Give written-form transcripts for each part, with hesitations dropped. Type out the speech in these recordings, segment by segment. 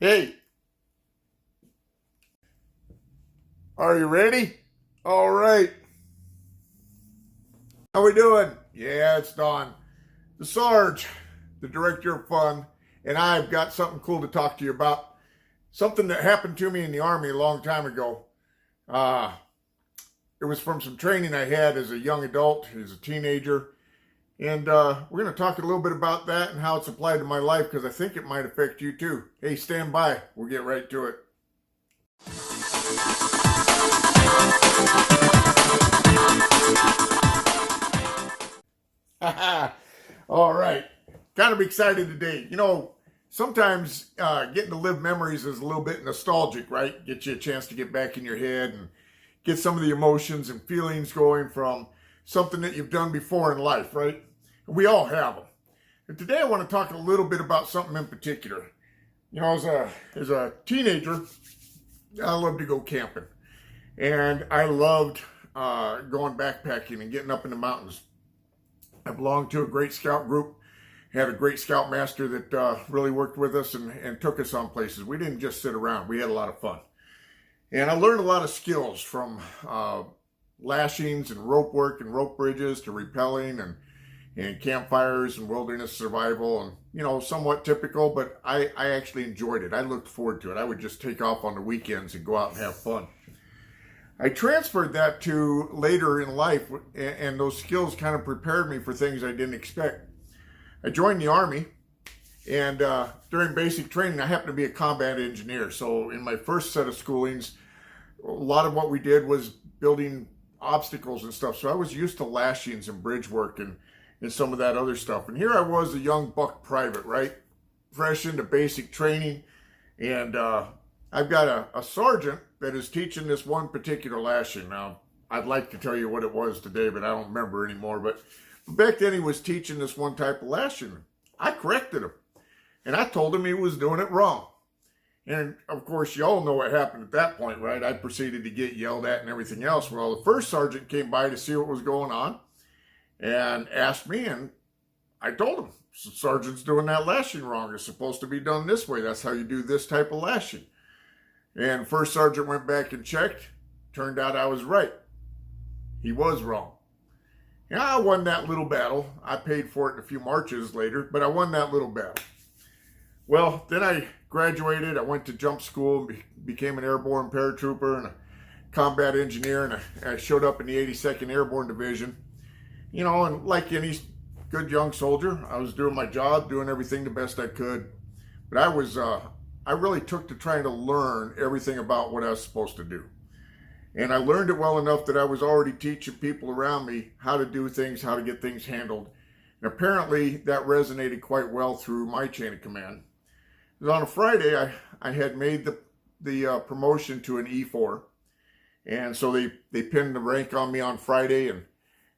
Hey, are you ready? All right. How we doing? Yeah, it's Don. The Sarge, the director of fun, and I've got something cool to talk to you about. Something that happened to me in the Army a long time ago. Uh, it was from some training I had as a young adult, as a teenager. And we're going to talk a little bit about that and how it's applied to my life because I think it might affect you too. Hey, stand by. We'll get right to it. All right. Kind of excited today. Sometimes getting to live memories is a little bit nostalgic, right? Get you a chance to get back in your head and get some of the emotions and feelings going from something that you've done before in life, right? We all have them. And today I want to talk a little bit about something in particular. As a teenager, I loved to go camping. And I loved going backpacking and getting up in the mountains. I belonged to a great scout group, had a great scout master that really worked with us and took us on places. We didn't just sit around, we had a lot of fun. And I learned a lot of skills from lashings and rope work and rope bridges to rappelling and campfires and wilderness survival and, somewhat typical, but I actually enjoyed it. I looked forward to it. I would just take off on the weekends and go out and have fun. I transferred that to later in life, and those skills kind of prepared me for things I didn't expect. I joined the Army, and during basic training, I happened to be a combat engineer. So in my first set of schoolings, a lot of what we did was building obstacles and stuff. So I was used to lashings and bridge work and some of that other stuff. And here I was, a young buck private, right? Fresh into basic training, and I've got a sergeant that is teaching this one particular lashing. Now, I'd like to tell you what it was today, but I don't remember anymore. But back then he was teaching this one type of lashing. I corrected him, and I told him he was doing it wrong. And of course, you all know what happened at that point, right? I proceeded to get yelled at and everything else. Well, the first sergeant came by to see what was going on and asked me, and I told him, sergeant's doing that lashing wrong. It's supposed to be done this way. That's how you do this type of lashing. And first sergeant went back and checked. Turned out I was right. He was wrong. And I won that little battle. I paid for it in a few marches later, but I won that little battle. Well, then I graduated. I went to jump school and became an airborne paratrooper and a combat engineer, and I showed up in the 82nd Airborne Division. And like any good young soldier, I was doing my job, doing everything the best I could. But I really took to trying to learn everything about what I was supposed to do. And I learned it well enough that I was already teaching people around me how to do things, how to get things handled. And apparently that resonated quite well through my chain of command. On a Friday, I had made the promotion to an E4. And so they pinned the rank on me on Friday and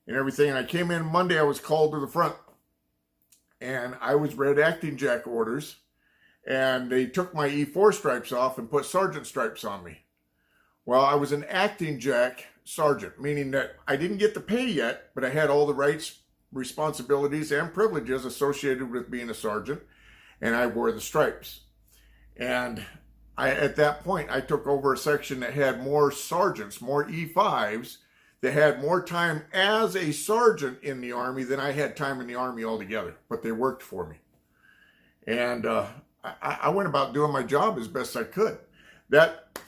everything. And I came in Monday, I was called to the front. And I was read acting jack orders. And they took my E4 stripes off and put sergeant stripes on me. Well, I was an acting jack sergeant, meaning that I didn't get the pay yet, but I had all the rights, responsibilities, and privileges associated with being a sergeant, and I wore the stripes. And at that point, I took over a section that had more sergeants, more E5s, that had more time as a sergeant in the Army than I had time in the Army altogether, but they worked for me. And I went about doing my job as best I could. That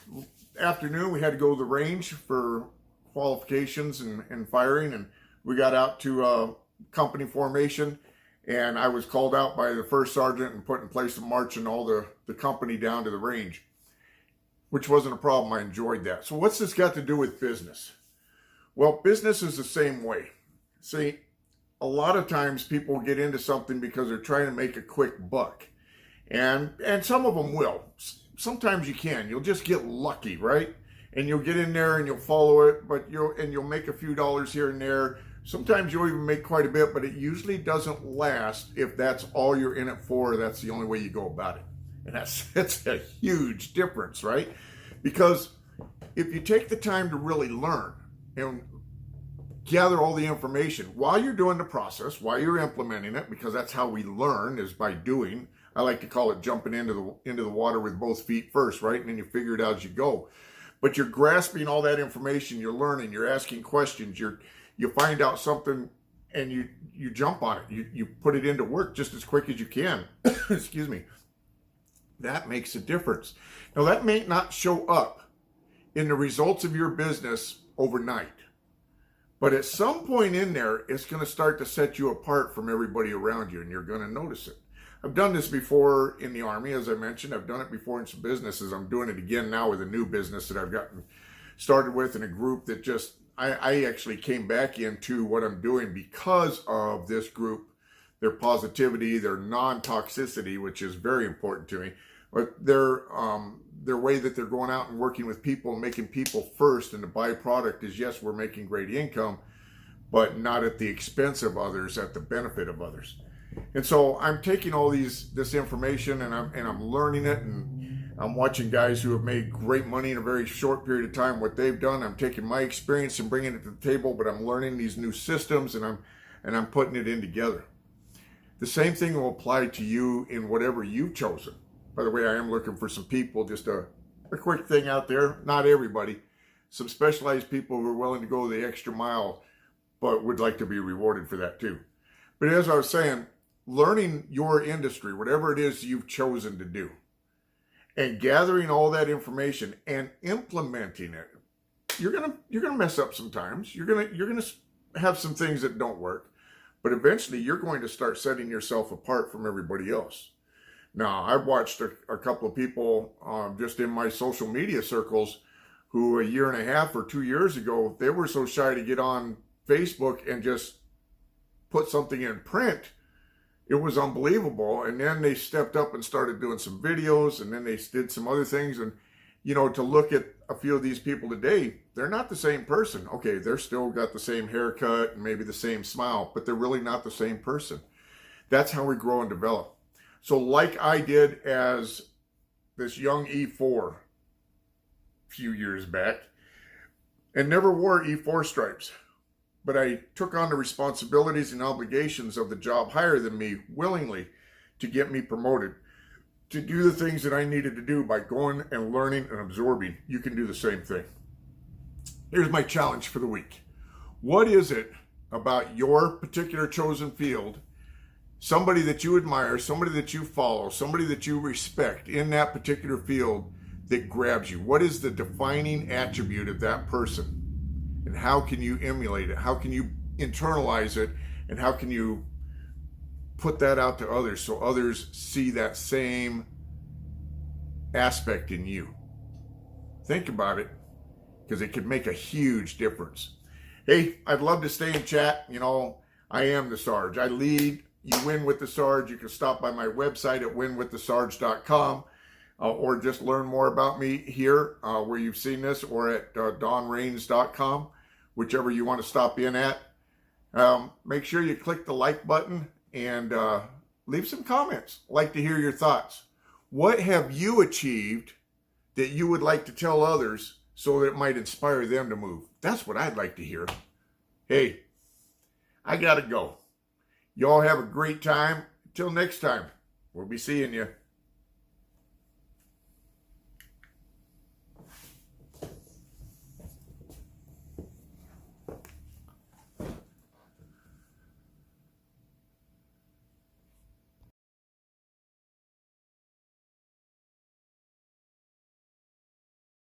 afternoon, we had to go to the range for qualifications and firing, and we got out to company formation, and I was called out by the first sergeant and put in place of marching all the company down to the range, which wasn't a problem. I enjoyed that. So what's this got to do with business? Well, business is the same way. See, a lot of times people get into something because they're trying to make a quick buck. And some of them will. Sometimes you can. You'll just get lucky, right? And you'll get in there and you'll follow it, but you'll make a few dollars here and there. Sometimes you'll even make quite a bit, but it usually doesn't last if that's all you're in it for. That's the only way you go about it. And that's a huge difference, right? Because if you take the time to really learn and gather all the information while you're doing the process, while you're implementing it, because that's how we learn, is by doing. I like to call it jumping into the water with both feet first, right? And then you figure it out as you go. But you're grasping all that information, you're learning, you're asking questions, you find out something and you jump on it. You put it into work just as quick as you can. Excuse me. That makes a difference. Now that may not show up in the results of your business overnight. But at some point in there, it's going to start to set you apart from everybody around you, and you're going to notice it. I've done this before in the Army, as I mentioned. I've done it before in some businesses. I'm doing it again now with a new business that I've gotten started with in a group that just, I actually came back into what I'm doing because of this group, their positivity, their non-toxicity, which is very important to me. But their way that they're going out and working with people and making people first, and the byproduct is, yes, we're making great income, but not at the expense of others, at the benefit of others. And so I'm taking all this information and I'm learning it, and I'm watching guys who have made great money in a very short period of time, what they've done. I'm taking my experience and bringing it to the table, but I'm learning these new systems and I'm putting it in together. The same thing will apply to you in whatever you've chosen. By the way, I am looking for some people, just a quick thing out there, not everybody, some specialized people who are willing to go the extra mile, but would like to be rewarded for that too. But as I was saying, learning your industry, whatever it is you've chosen to do, and gathering all that information and implementing it, you're gonna mess up sometimes. You're gonna have some things that don't work, but eventually you're going to start setting yourself apart from everybody else. Now, I've watched a couple of people just in my social media circles who a year and a half or 2 years ago, they were so shy to get on Facebook and just put something in print. It was unbelievable. And then they stepped up and started doing some videos, and then they did some other things. And, you know, to look at a few of these people today, they're not the same person. Okay, they're still got the same haircut and maybe the same smile, but they're really not the same person. That's how we grow and develop. So like I did as this young E4 a few years back, and never wore E4 stripes, but I took on the responsibilities and obligations of the job higher than me willingly to get me promoted, to do the things that I needed to do by going and learning and absorbing. You can do the same thing. Here's my challenge for the week. What is it about your particular chosen field, somebody that you admire, somebody that you follow, somebody that you respect in that particular field that grabs you? What is the defining attribute of that person? And how can you emulate it? How can you internalize it? And how can you put that out to others so others see that same aspect in you? Think about it, because it could make a huge difference. Hey, I'd love to stay in chat. You know, I am the Sarge. I lead. You win with the Sarge. You can stop by my website at winwiththesarge.com or just learn more about me here where you've seen this, or at donrains.com, whichever you want to stop in at. Make sure you click the like button and leave some comments. I'd like to hear your thoughts. What have you achieved that you would like to tell others so that it might inspire them to move? That's what I'd like to hear. Hey, I got to go. Y'all have a great time. Until next time, we'll be seeing you.